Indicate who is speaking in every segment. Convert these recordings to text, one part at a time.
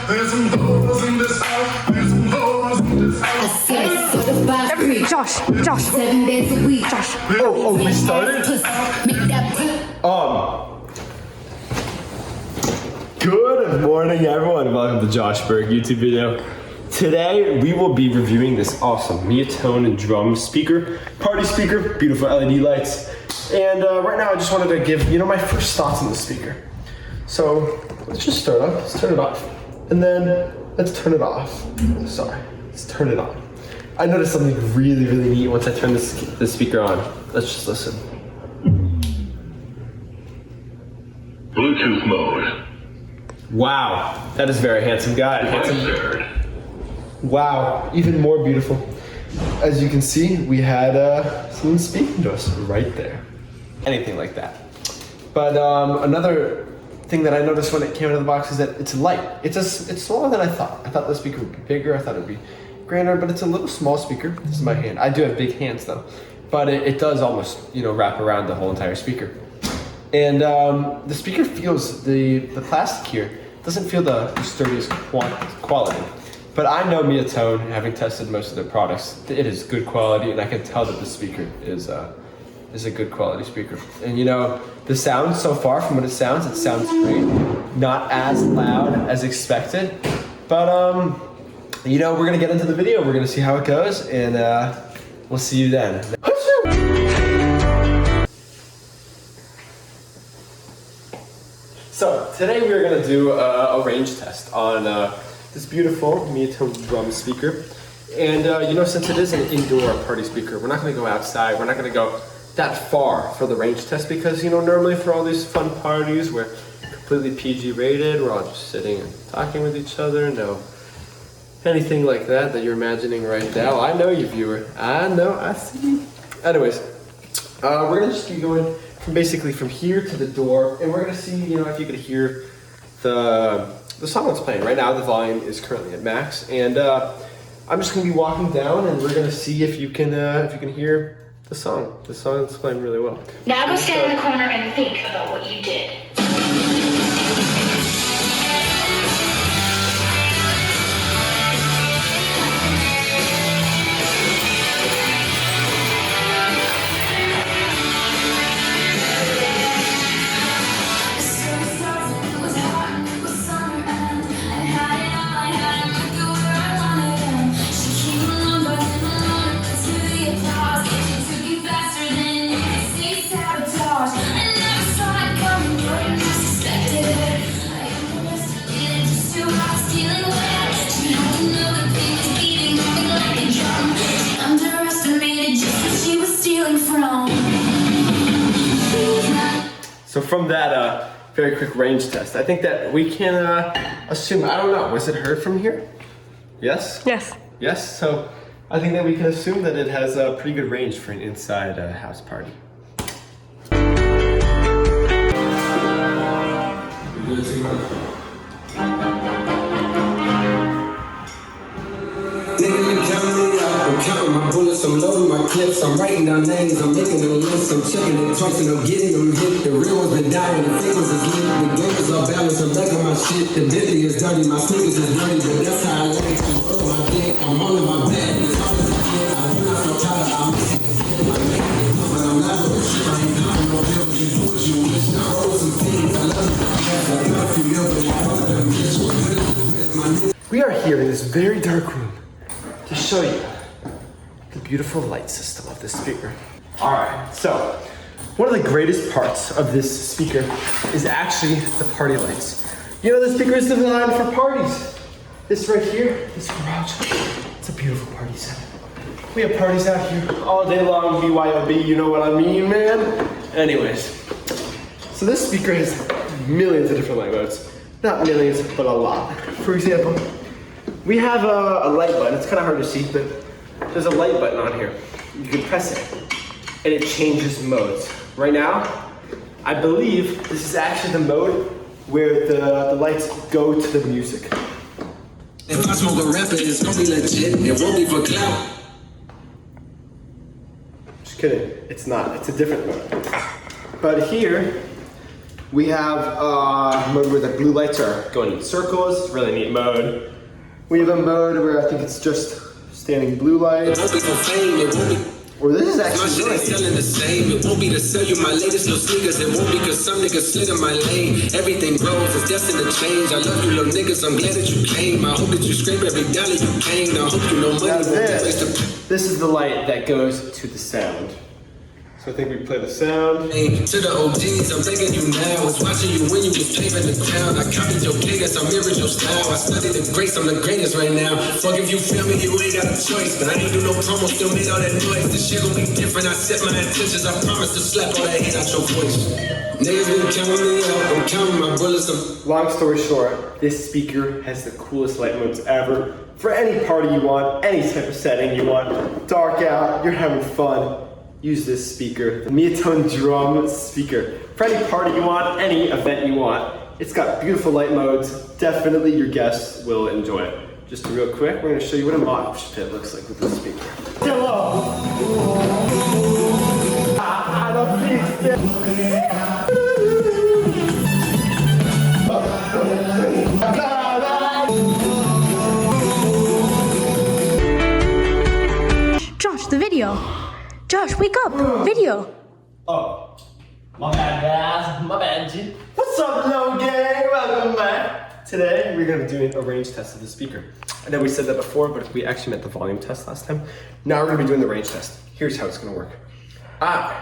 Speaker 1: There's some hoes in this house. There's some hoes in this house.
Speaker 2: I said certified free.
Speaker 3: Josh.
Speaker 2: 7 days a week.
Speaker 3: Josh.
Speaker 1: Oh, we started?
Speaker 2: Make that
Speaker 4: Good morning, everyone. Welcome to Josh Berg YouTube video. Today, we will be reviewing this awesome Meatone drum speaker, party speaker, beautiful LED lights. And right now, I just wanted to give, my first thoughts on the speaker. So, let's just start off. Let's turn it off. And then, let's turn it off. Sorry, let's turn it on. I noticed something really, really neat once I turn this speaker on. Let's just listen.
Speaker 5: Bluetooth mode.
Speaker 4: Wow, that is very handsome guy.
Speaker 5: Answered.
Speaker 4: Wow, even more beautiful. As you can see, we had someone speaking to us right there. Anything like that. But another thing that I noticed when it came out of the box is that it's light. It's smaller than I thought. I thought the speaker would be bigger. I thought it would be grander, but it's a little small speaker. This is my hand. I do have big hands though, but it does almost wrap around the whole entire speaker. And the speaker feels the plastic here doesn't feel the sturdiest quality. But I know Meatone, having tested most of their products, it is good quality, and I can tell that the speaker is a good quality speaker. And the sound so far, from what it sounds great. Not as loud as expected, but we're gonna get into the video. We're gonna see how it goes, and we'll see you then. So today we are going to do a range test on this beautiful Meatone drum speaker. And since it is an indoor party speaker, we're not going to go outside. We're not going to go that far for the range test because normally for all these fun parties we're completely PG rated. We're all just sitting and talking with each other. No anything like that you're imagining right now. I know you, viewer. I know. I see. Anyways, we're going to just keep going from here to the door, and we're gonna see, if you could hear the song that's playing. Right now, the volume is currently at max, and I'm just gonna be walking down, and we're gonna see if you can hear the song. The song that's playing really well.
Speaker 6: Now go stand in the corner and think about what you did.
Speaker 4: So from that very quick range test, I think that we can assume, I don't know, was it heard from here? Yes?
Speaker 3: Yes.
Speaker 4: Yes, so I think that we can assume that it has a pretty good range for an inside house party.
Speaker 7: I'm counting my bullets, I'm loading my clips, I'm writing down names, I'm making a list, I'm checking it twice and I'm getting them hit. The real ones been dying, the fake ones is lit, the game is all balanced, I'm back on my shit, the Bentley is dirty, my sneakers is dirty, but that's how I like it. I'm on my dick, I'm on my back, as hard as I can, I do not so tired, I'm missing it, I make it, but I'm not with shit, I ain't doing no bill, but you do what you wish, I roll some things, I love it, I got a few mil, but I love them, bitch,
Speaker 4: We are here in this very dark room to show you the beautiful light system of this speaker. All right, so one of the greatest parts of this speaker is actually the party lights. The speaker is designed for parties. This right here, this garage, it's a beautiful party setup. We have parties out here all day long, BYOB, you know what I mean, man? Anyways, so this speaker has millions of different light modes. Not millions, but a lot. For example, we have a light button. It's kind of hard to see, but there's a light button on here. You can press it, and it changes modes. Right now, I believe this is actually the mode where the lights go to the music.
Speaker 7: If I smoke a rapper, it's gonna be legit, it won't be for clout.
Speaker 4: Just kidding, it's not, it's a different mode. But here, We have a mode where the blue lights are going in circles. Really neat mode. We have a mode where I think it's just standing blue lights.
Speaker 7: Won't be for fame, it won't be.
Speaker 4: Or this is
Speaker 7: My
Speaker 4: actually
Speaker 7: shit
Speaker 4: really
Speaker 7: ain't
Speaker 4: neat.
Speaker 7: selling the same. It won't be to sell you my latest little sneakers. It won't be cause some niggas slid in my lane. Everything grows, it's destined to change. I love you little niggas, I'm glad that you came. I hope that you scrape every dollar you came. I hope you know money
Speaker 4: Now
Speaker 7: won't be wasted.
Speaker 4: this is the light that goes to the sound. So I think we play the sound.
Speaker 7: To the OGs, I'm thanking you now. I was watching you when you was paving the town. I copied your cadence, I mirrored your style. I studied the greats, I'm the greatest right now. Fuck if you feel me, you ain't got a choice. But I ain't do no promo, still made all that noise. This shit gon' be different, I set my intentions. I promise to slap all that hate out your voice. Niggas been counting me out, I'm counting my bullets.
Speaker 4: Long story short, this speaker has the coolest light modes ever. For any party you want, any type of setting you want. Dark out, you're having fun. Use this speaker, the Meatone Drum speaker. For any party you want, any event you want. It's got beautiful light modes. Definitely your guests will enjoy it. Just real quick, we're gonna show you what a mosh pit looks like with this speaker. Hello! I don't think
Speaker 3: Josh, the video. Josh, wake up. Video.
Speaker 4: Oh, my bad, guys. My bad, G. What's up, Low Gang? Welcome back. Today, we're gonna be doing a range test of the speaker. I know we said that before, but we actually meant the volume test last time. Now we're gonna be doing the range test. Here's how it's gonna work. I'm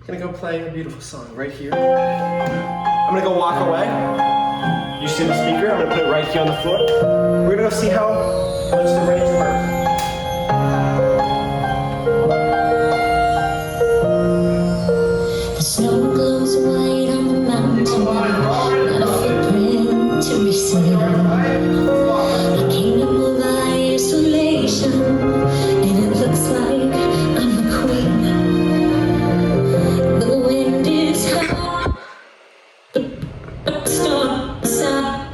Speaker 4: gonna go play a beautiful song right here. I'm gonna go walk away. You see the speaker? I'm gonna put it right here on the floor. We're gonna go see how much the range works.
Speaker 5: The snow glows white on the mountain, not a footprint to be seen. A kingdom of isolation, and it looks like I'm the queen. The wind is high, but the storm aside.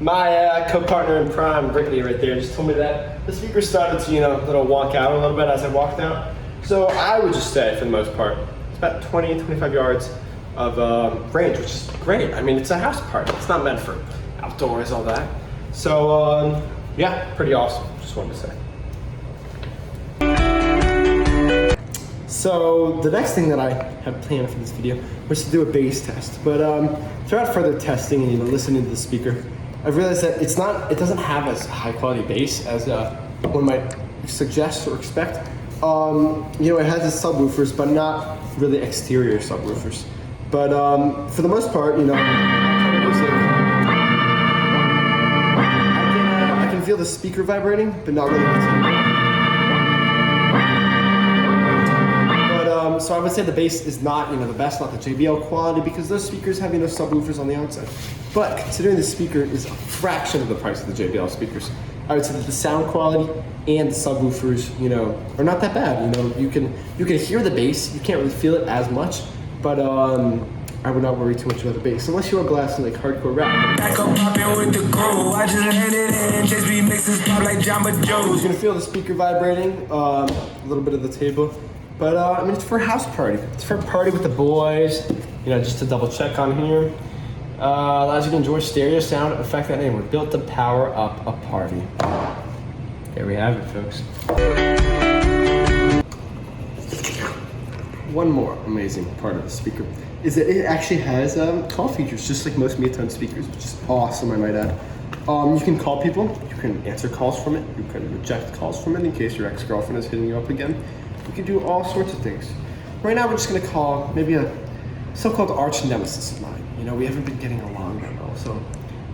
Speaker 4: My co-partner in crime, Brittany, right there, just told me that the speaker started to, little walk out a little bit as I walked out. So I would just say, for the most part, it's about 20, 25 yards of range, which is great. I mean, it's a house party. It's not meant for outdoors, all that. So, yeah, pretty awesome. Just wanted to say. So the next thing that I have planned for this video was to do a bass test. But throughout further testing and listening to the speaker, I've realized that it doesn't have as high quality bass as one might suggest or expect. It has its subwoofers, but not really exterior subwoofers. But for the most part, I can feel the speaker vibrating, but not really. So I would say the bass is not, the best, not the JBL quality, because those speakers have, subwoofers on the outside. But considering the speaker is a fraction of the price of the JBL speakers, I would say that the sound quality and the subwoofers, are not that bad. You can hear the bass, you can't really feel it as much, but I would not worry too much about the bass, unless you are blasting like hardcore rap.
Speaker 8: Back up poppin' with the crew. I just landed in. Just remixes pop like Jamba
Speaker 4: You're
Speaker 8: Joe's.
Speaker 4: gonna feel the speaker vibrating, a little bit of the table. But it's for a house party. It's for a party with the boys. Just to double check on here. Allows you to enjoy stereo sound effect that name. We're built to power up a party. There we have it, folks. One more amazing part of the speaker is that it actually has call features, just like most Meatone speakers, which is awesome, I might add. You can call people, you can answer calls from it, you can reject calls from it in case your ex-girlfriend is hitting you up again. You can do all sorts of things. Right now we're just gonna call maybe a so-called arch nemesis of mine. We haven't been getting along that well, so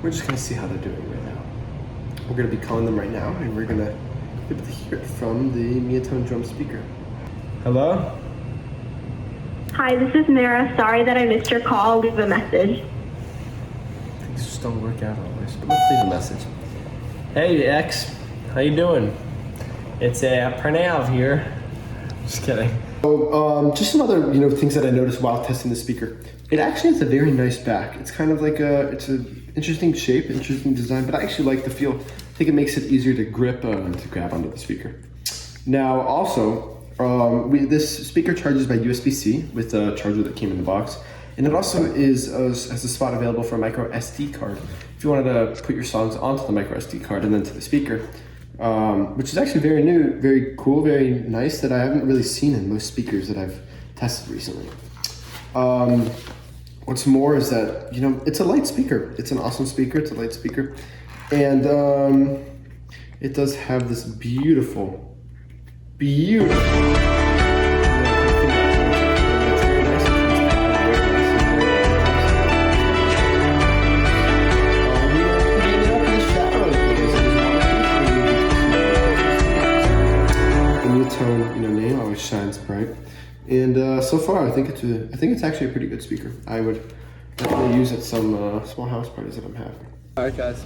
Speaker 4: we're just gonna see how they're doing right now. We're gonna be calling them right now, and we're gonna be able to hear it from the Meatone Drum speaker. Hello?
Speaker 9: Hi, this is Mara. Sorry that I missed your call. Leave a message.
Speaker 4: Things just don't work out always, but let's leave a message. Hey, ex. How you doing? It's Pranav here. Just kidding. So, just some other, things that I noticed while testing the speaker. It actually has a very nice back. It's kind of like it's an interesting shape, interesting design, but I actually like the feel. I think it makes it easier to grip and to grab onto the speaker. Now, also, This speaker charges by USB-C with a charger that came in the box, and it also has a spot available for a micro SD card if you wanted to put your songs onto the micro SD card and then to the speaker, which is actually very new, very cool, very nice, that I haven't really seen in most speakers that I've tested recently. What's more is that, you know, it's a light speaker. It's an awesome speaker. It's a light speaker, and it does have this beautiful. Tone, you know, name always shines bright, and so far I think it's actually a pretty good speaker. I would definitely use it at some small house parties that I'm having. All right, guys.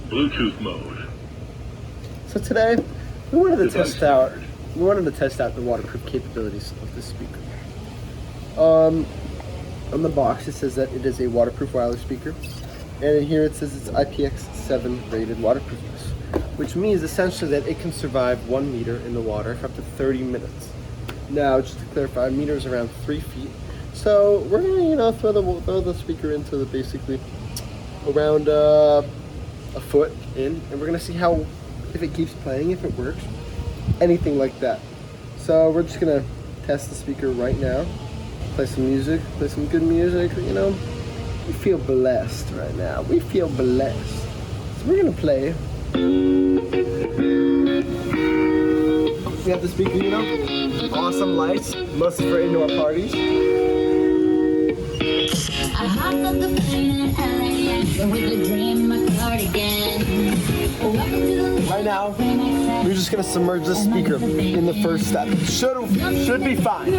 Speaker 1: Bluetooth mode.
Speaker 4: So today we wanted to test out the waterproof capabilities of this speaker. On the box it says that it is a waterproof wireless speaker, and in here it says it's IPX7 rated waterproofness, which means essentially that it can survive 1 meter in the water for up to 30 minutes. Now, just to clarify, a meter is around 3 feet. So we're gonna, you know, throw the speaker into the basically around a foot in, and we're gonna see how, if it keeps playing, if it works, anything like that. So we're just gonna test the speaker right now, play some music, play some good music. You know, we feel blessed right now. We feel blessed. So we're gonna play. We have the speaker, you know, awesome lights, mostly for indoor parties.
Speaker 5: I hopped on the plane in LAX with a dream, my cardigan.
Speaker 4: Right now, we're just gonna submerge the speaker in the first step. Should be fine.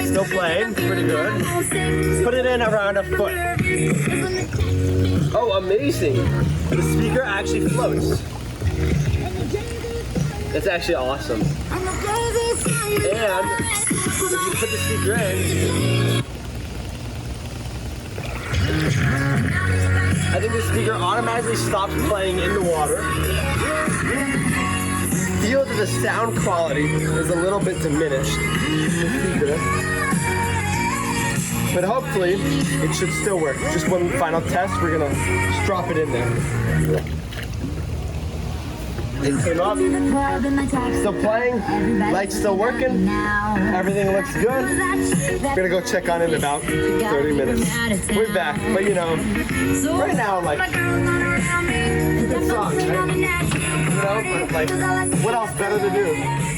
Speaker 4: Still playing, pretty good. Put it in around a foot. Oh, amazing! The speaker actually floats. That's actually awesome. And if you put the speaker in, I think the speaker automatically stops playing in the water. Feel that the sound quality is a little bit diminished in the speaker, but hopefully it should still work. Just one final test, we're gonna just drop it in there. It came up, still playing, lights still working, everything looks good. We're gonna go check on it in about 30 minutes. We're back, but you know, right now I'm like, good song, right? You know, but like, what else better to do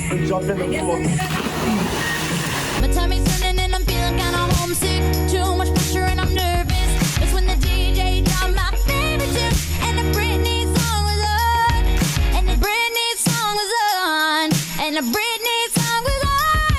Speaker 4: than jump in the pool?